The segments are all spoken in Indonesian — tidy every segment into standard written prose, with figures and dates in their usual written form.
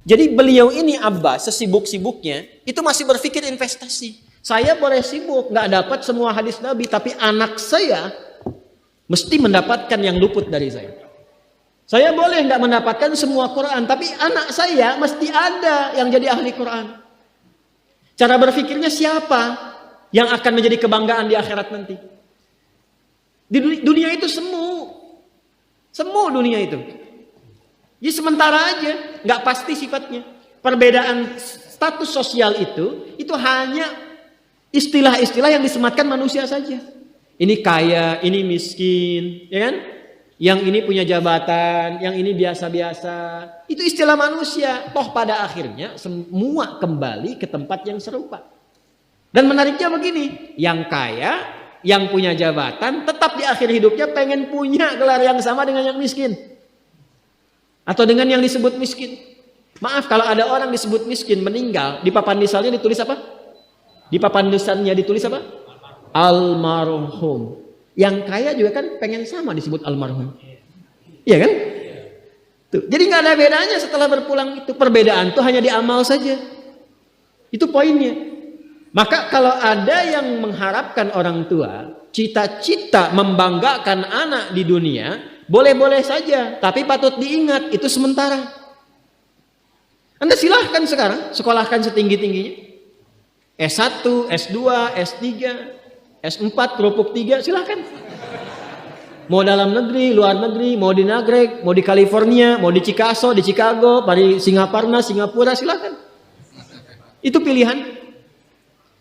Jadi beliau ini Abbas sesibuk-sibuknya itu masih berpikir investasi. Saya boleh sibuk nggak dapat semua hadis Nabi, tapi anak saya mesti mendapatkan yang luput dari saya. Saya boleh nggak mendapatkan semua Quran, tapi anak saya mesti ada yang jadi ahli Quran. Cara berpikirnya siapa yang akan menjadi kebanggaan di akhirat nanti? Di dunia itu semu dunia itu. Jadi sementara aja, nggak pasti sifatnya. Perbedaan status sosial itu hanya istilah-istilah yang disematkan manusia saja. Ini kaya, ini miskin, ya kan? Yang ini punya jabatan, yang ini biasa-biasa. Itu istilah manusia. Toh pada akhirnya semua kembali ke tempat yang serupa. Dan menariknya begini, yang kaya, yang punya jabatan, tetap di akhir hidupnya pengen punya gelar yang sama dengan yang miskin. Atau dengan yang disebut miskin. Maaf, kalau ada orang disebut miskin meninggal, di papan nisannya ditulis apa? Di papan nisannya ditulis apa? Almarhum. Yang kaya juga kan pengen sama disebut almarhum. Iya kan? Tuh. Jadi nggak ada bedanya setelah berpulang itu. Perbedaan itu hanya di amal saja. Itu poinnya. Maka kalau ada yang mengharapkan orang tua, cita-cita membanggakan anak di dunia, boleh-boleh saja, tapi patut diingat itu sementara. Anda silahkan sekarang sekolahkan setinggi-tingginya. S1, S2, S3, S4, kerupuk 3, silahkan. Mau dalam negeri, luar negeri, mau di Nagreg, mau di California, mau di Chicago, di Chicago, di Singaparna, Singapura, silahkan. Itu pilihan.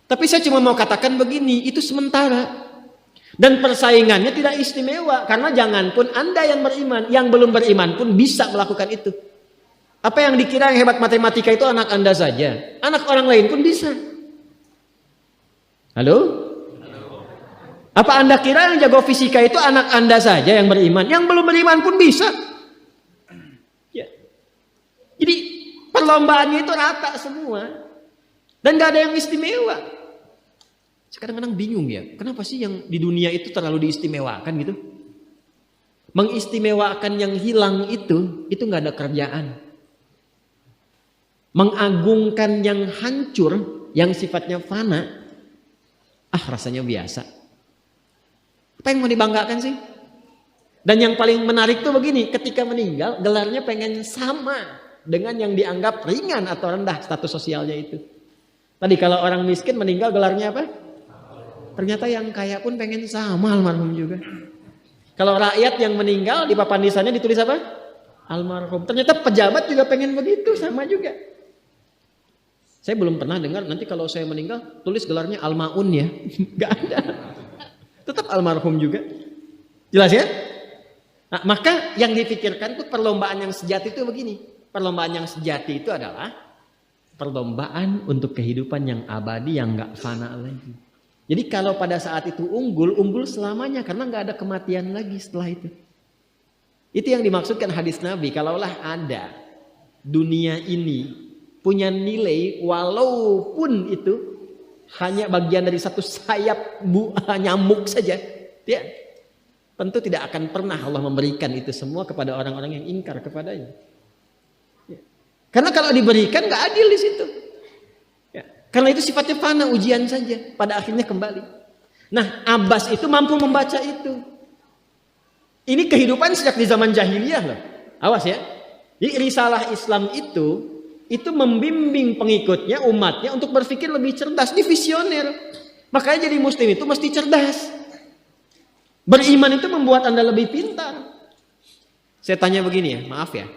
Tapi saya cuma mau katakan begini, itu sementara. Dan persaingannya tidak istimewa. Karena jangan pun Anda yang beriman, yang belum beriman pun bisa melakukan itu. Apa yang dikira yang hebat matematika itu anak Anda saja. Anak orang lain pun bisa. Halo? Apa Anda kira yang jago fisika itu anak Anda saja yang beriman? Yang belum beriman pun bisa. Ya. Jadi perlombaannya itu rata semua. Dan gak ada yang istimewa. Kadang-kadang bingung ya, kenapa sih yang di dunia itu terlalu diistimewakan gitu? Mengistimewakan yang hilang itu gak ada kerjaan. Mengagungkan yang hancur, yang sifatnya fana, rasanya biasa. Apa yang mau dibanggakan sih? Dan yang paling menarik tuh begini, ketika meninggal gelarnya pengen sama dengan yang dianggap ringan atau rendah status sosialnya itu. Tadi kalau orang miskin meninggal gelarnya apa? Ternyata yang kaya pun pengen sama almarhum juga. Kalau rakyat yang meninggal di papan nisannya ditulis apa? Almarhum. Ternyata pejabat juga pengen begitu, sama juga. Saya belum pernah dengar nanti kalau saya meninggal tulis gelarnya Almaun ya. Gak ada. Tetap almarhum juga. Jelas ya? Nah, maka yang dipikirkan itu perlombaan yang sejati itu begini. Perlombaan yang sejati itu adalah perlombaan untuk kehidupan yang abadi yang gak fana lagi. Jadi kalau pada saat itu unggul selamanya karena nggak ada kematian lagi setelah itu. Itu yang dimaksudkan hadis Nabi. Kalaulah ada dunia ini punya nilai walaupun itu hanya bagian dari satu sayap nyamuk saja, ya, tentu tidak akan pernah Allah memberikan itu semua kepada orang-orang yang ingkar kepadanya. Ya. Karena kalau diberikan nggak adil di situ. Karena itu sifatnya fana, ujian saja. Pada akhirnya kembali. Nah, Abbas itu mampu membaca itu. Ini kehidupan sejak di zaman jahiliyah loh. Awas ya. Jadi risalah Islam itu membimbing pengikutnya, umatnya untuk berpikir lebih cerdas. Ini visioner. Makanya jadi muslim itu mesti cerdas. Beriman itu membuat Anda lebih pintar. Saya tanya begini ya, maaf ya.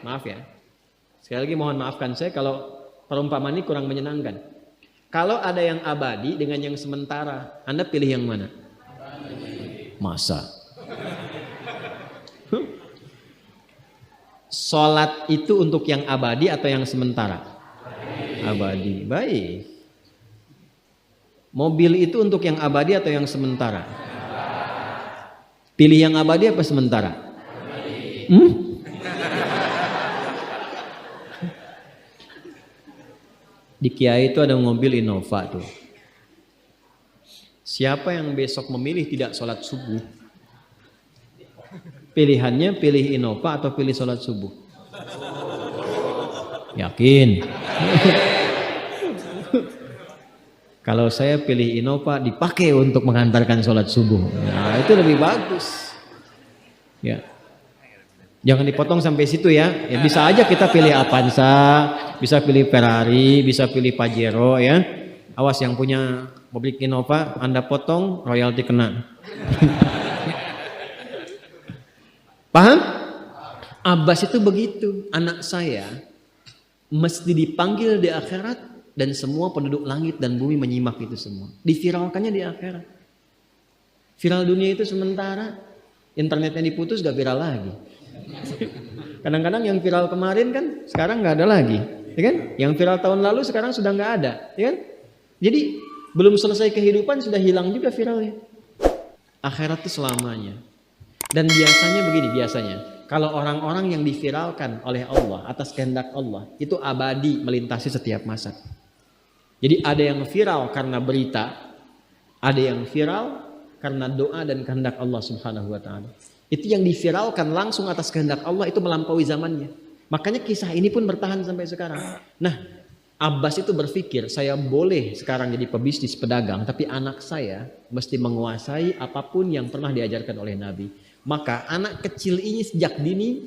Sekali lagi mohon maafkan saya kalau perumpamaan ini kurang menyenangkan. Kalau ada yang abadi dengan yang sementara, Anda pilih yang mana? Masa? Sholat itu untuk yang abadi atau yang sementara? Abadi. Baik. Mobil itu untuk yang abadi atau yang sementara? Pilih yang abadi apa sementara? Di Kiai itu ada mobil Innova tuh. Siapa yang besok memilih tidak sholat subuh? Pilihannya pilih Innova atau pilih sholat subuh? Yakin? Kalau saya pilih Innova dipakai untuk mengantarkan sholat subuh. Nah, itu lebih bagus. Ya. Jangan dipotong sampai situ ya. Ya bisa aja kita pilih Avanza, bisa pilih Ferrari, bisa pilih Pajero ya. Awas yang punya mobil Innova, Anda potong royalti kena. Paham? Abbas itu begitu. Anak saya mesti dipanggil di akhirat dan semua penduduk langit dan bumi menyimak itu semua. Diviralkannya di akhirat. Viral dunia itu sementara, internetnya diputus gak viral lagi. Kadang-kadang yang viral kemarin kan sekarang gak ada lagi, ya kan? Yang viral tahun lalu sekarang sudah gak ada, ya kan? Jadi belum selesai kehidupan sudah hilang juga viralnya. Akhirat itu selamanya. Dan biasanya begini, kalau orang-orang yang diviralkan oleh Allah atas kehendak Allah itu abadi melintasi setiap masa. Jadi ada yang viral karena berita, ada yang viral karena doa dan kehendak Allah Subhanahu wa taala. Itu yang diviralkan langsung atas kehendak Allah itu melampaui zamannya. Makanya kisah ini pun bertahan sampai sekarang. Nah, Abbas itu berpikir, saya boleh sekarang jadi pebisnis pedagang, tapi anak saya mesti menguasai apapun yang pernah diajarkan oleh Nabi. Maka anak kecil ini sejak dini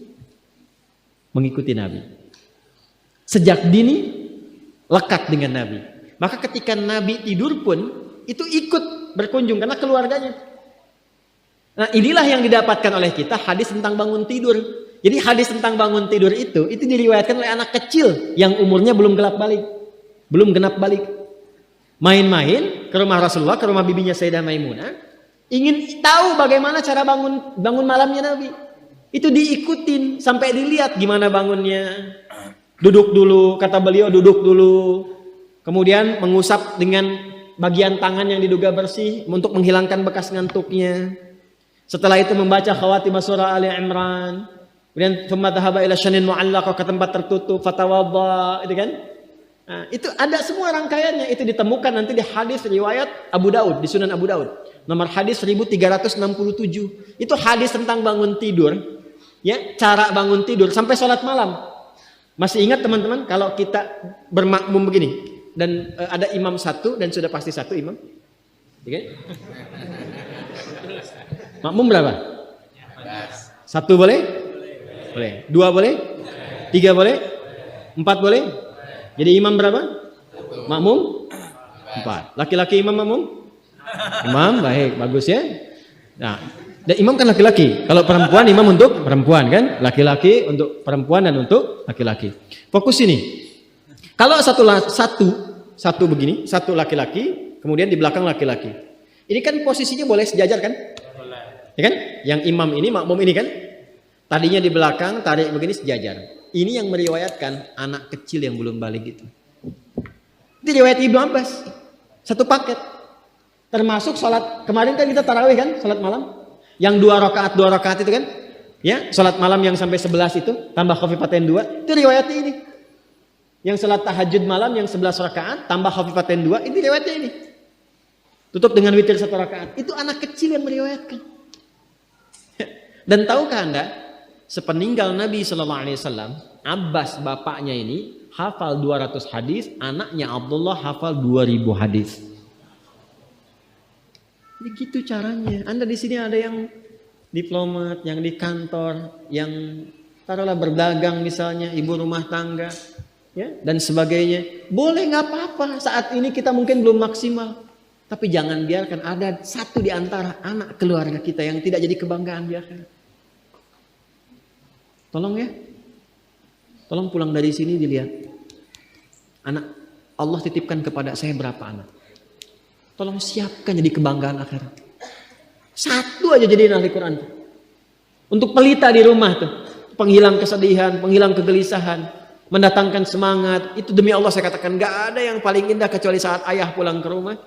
mengikuti Nabi. Sejak dini lekat dengan Nabi. Maka ketika Nabi tidur pun itu ikut berkunjung karena keluarganya. Nah, inilah yang didapatkan oleh kita hadis tentang bangun tidur. Jadi hadis tentang bangun tidur itu diriwayatkan oleh anak kecil yang umurnya belum genap balik. Main-main ke rumah Rasulullah, ke rumah bibinya Sayyidah Maimunah, ingin tahu bagaimana cara bangun malamnya Nabi. Itu diikutin sampai dilihat gimana bangunnya. Duduk dulu, kata beliau duduk dulu. Kemudian mengusap dengan bagian tangan yang diduga bersih untuk menghilangkan bekas ngantuknya. Setelah itu membaca khawatimah surah Ali Imran. Kemudian thumma dhahaba ila syanin mu'allaqah, ke tempat tertutup, fatawadda, itu kan? Nah, itu ada semua rangkaiannya, itu ditemukan nanti di hadis riwayat Abu Daud, di Sunan Abu Daud. Nomor hadis 1367. Itu hadis tentang bangun tidur, ya, cara bangun tidur sampai sholat malam. Masih ingat teman-teman kalau kita bermakmum begini dan ada imam satu dan sudah pasti satu imam, ya kan? Makmum berapa? Satu boleh? Boleh. Dua boleh? Tiga boleh? Empat boleh? Jadi imam berapa? Makmum? Empat. Laki-laki imam makmum? Imam, baik, bagus ya. Nah, dan imam kan laki-laki. Kalau perempuan imam untuk perempuan kan? Laki-laki untuk perempuan dan untuk laki-laki. Fokus ini. Kalau satu begini, satu laki-laki, kemudian di belakang laki-laki. Ini kan posisinya boleh sejajar kan? Ya kan? Yang imam ini, makmum ini kan? Tadinya di belakang, tarik begini sejajar. Ini yang meriwayatkan anak kecil yang belum balik itu. Itu riwayat Ibnu Abbas. Satu paket. Termasuk sholat, kemarin kan kita tarawih kan? Sholat malam. Yang dua rakaat itu kan? Ya, sholat malam yang sampai 11 itu, tambah khafifatain 2. Itu riwayatnya ini. Yang sholat tahajud malam yang 11 rakaat, tambah khafifatain 2. Ini riwayatnya ini. Tutup dengan witir 1 rakaat. Itu anak kecil yang meriwayatkan. Dan tahukah Anda, sepeninggal Nabi SAW, Abbas bapaknya ini hafal 200 hadis, anaknya Abdullah hafal 2000 hadis. Jadi gitu caranya. Anda di sini ada yang diplomat, yang di kantor, yang taruhlah berdagang misalnya, ibu rumah tangga, ya, dan sebagainya. Boleh, nggak apa-apa. Saat ini kita mungkin belum maksimal, tapi jangan biarkan ada satu di antara anak keluarga kita yang tidak jadi kebanggaan di akhirat. Tolong ya, tolong pulang dari sini dilihat. Anak Allah titipkan kepada saya berapa anak? Tolong siapkan jadi kebanggaan akhirat. Satu aja jadi ahli Quran. Untuk pelita di rumah tuh, penghilang kesedihan, penghilang kegelisahan, mendatangkan semangat. Itu demi Allah saya katakan, gak ada yang paling indah kecuali saat ayah pulang ke rumah.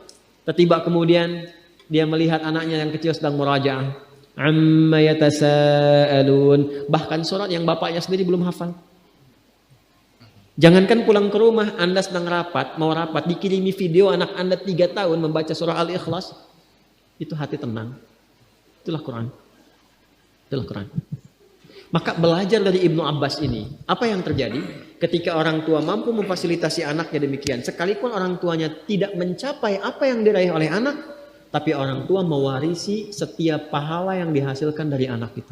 Tiba kemudian dia melihat anaknya yang kecil sedang murajaah. Amma yatasaalun. Bahkan surat yang bapaknya sendiri belum hafal. Jangankan pulang ke rumah, Anda sedang mau rapat, dikirimi video anak Anda 3 tahun membaca surah Al-Ikhlas. Itu hati tenang. Itulah Quran. Itulah Quran. Maka belajar dari Ibnu Abbas ini, apa yang terjadi ketika orang tua mampu memfasilitasi anaknya demikian, sekalipun orang tuanya tidak mencapai apa yang diraih oleh anak, tapi orang tua mewarisi setiap pahala yang dihasilkan dari anak itu.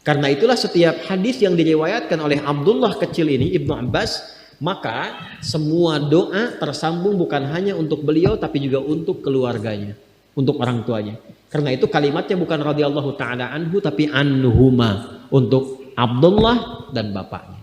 Karena itulah setiap hadis yang diriwayatkan oleh Abdullah kecil ini, Ibnu Abbas, maka semua doa tersambung bukan hanya untuk beliau tapi juga untuk keluarganya, untuk orang tuanya. Karena itu kalimatnya bukan radhiyallahu taala anhu tapi anhuma, untuk Abdullah dan bapaknya.